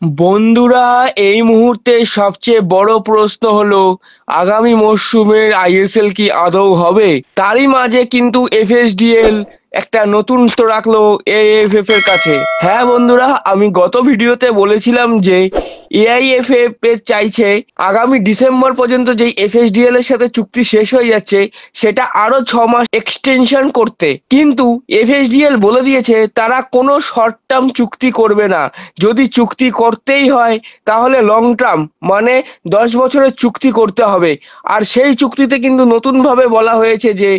বন্ধুরা, এই মুহূর্তে সবচেয়ে বড় প্রশ্ন হলো আগামী মরশুমের আইএসএল কি আদৌ হবে? তারই মাঝে কিন্তু এফএসডিএল একটা নতুন তো রাখলো এআইএফএফ এর কাছে। হ্যাঁ বন্ধুরা, আমি গত ভিডিওতে বলেছিলাম যে এআইএফএফ এর চাইছে আগামী ডিসেম্বর পর্যন্ত যেই এফএসডিএল এর সাথে চুক্তি শেষ হয়ে যাচ্ছে সেটা আরো 6 মাস এক্সটেনশন করতে। কিন্তু এফএসডিএল বলে দিয়েছে তারা কোনো শর্ট টার্ম চুক্তি করবে না। যদি চুক্তি করতেই হয় তাহলে লং টার্ম মানে 10 বছরের চুক্তি করতে হবে। আর সেই চুক্তিতে কিন্তু নতুনভাবে বলা হয়েছে যে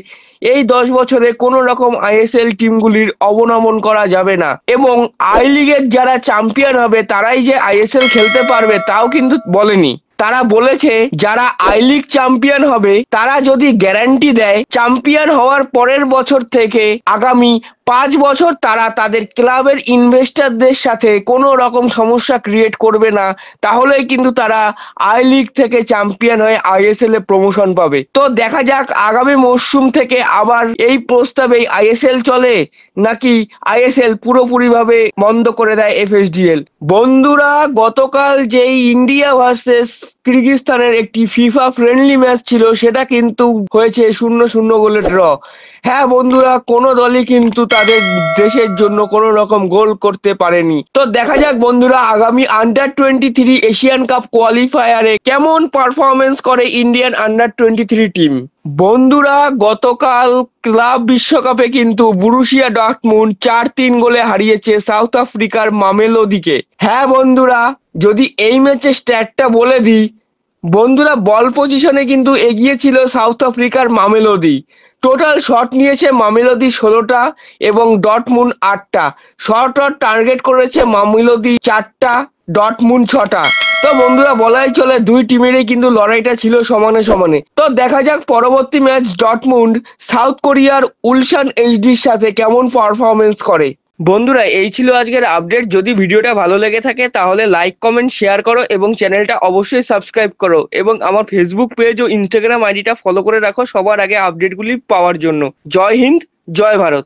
এই 10 বছরে কোনো রকম আইএসএল টিমগুলির অবনমন করা যাবে না, এবং আই লিগের যারা চ্যাম্পিয়ন হবে তারাই যে আইএসএল খেলতে পারবে তাও কিন্তু বলেনি। তারা বলেছে যারা আই লিগ চ্যাম্পিয়ন হবে তারা যদি গ্যারান্টি দেয় চ্যাম্পিয়ন হওয়ার পরের বছর থেকে আগামী 5 বছর তারা তাদের ক্লাবের ইনভেস্টরদের সাথে কোনো রকম সমস্যা ক্রিয়েট করবে না, তাহলেই কিন্তু তারা আই লিগ থেকে চ্যাম্পিয়ন হয়ে আইএসএল এ প্রমোশন পাবে। তো দেখা যাক আগামী মরশুম থেকে আবার এই প্রস্তাবে আইএসএল চলে নাকি আইএসএল পুরোপুরিভাবে বন্ধ করে দেয় এফএসডিএল। বন্ধুরা, গতকাল যেই ইন্ডিয়া ভার্সেস কিরগিজস্তানের একটি ফিফা ফ্রেন্ডলি ম্যাচ ছিল সেটা কিন্তু হয়েছে 0-0 গোলে ড্র। হ্যাঁ বন্ধুরা, কোনো দলই কিন্তু তাদের দেশের জন্য কোনো রকম গোল করতে পারেনি। তো দেখা যাক বন্ধুরা আগামী আন্ডার 23 এশিয়ান কাপ কোয়ালিফায়ারে কেমন পারফরমেন্স করে ইন্ডিয়ান আন্ডার 23 টিম। বন্ধুরা, গতকাল ক্লাব বিশ্বকাপে কিন্তু বরুসিয়া ডর্টমুন্ড 4-3 গোলে হারিয়েছে সাউথ আফ্রিকার মামেলোদিকে। হ্যাঁ বন্ধুরা, যদি এই ম্যাচের স্ট্যাটটা বলে দিই, বন্ধুরা বল পজিশনে কিন্তু এগিয়ে ছিল সাউথ আফ্রিকার মামেলোদি। টোটাল শট নিয়েছে মামেলোদি 16টা এবং ডর্টমুন্ড 8টা। শট টার্গেট করেছে মামেলোদি 4টা, ডর্টমুন্ড 6টা। তো বন্ধুরা বলাই চলে দুই টিমেরই কিন্তু লড়াইটা ছিল সমানে সমানে। তো দেখা যাক পরবর্তী ম্যাচ ডর্টমুন্ড সাউথ কোরিয়ার উলসান এইচডির সাথে কেমন পারফরমেন্স করে। বন্ধুরা, এই ছিল আজকের আপডেট। যদি ভিডিওটা ভালো লেগে থাকে তাহলে লাইক কমেন্ট শেয়ার করো এবং চ্যানেলটা অবশ্যই সাবস্ক্রাইব করো, এবং আমার ফেসবুক পেজ ও ইনস্টাগ্রাম আইডিটা ফলো করে রাখো সবার আগে আপডেটগুলি পাওয়ার জন্য। জয় হিন্দ, জয় ভারত।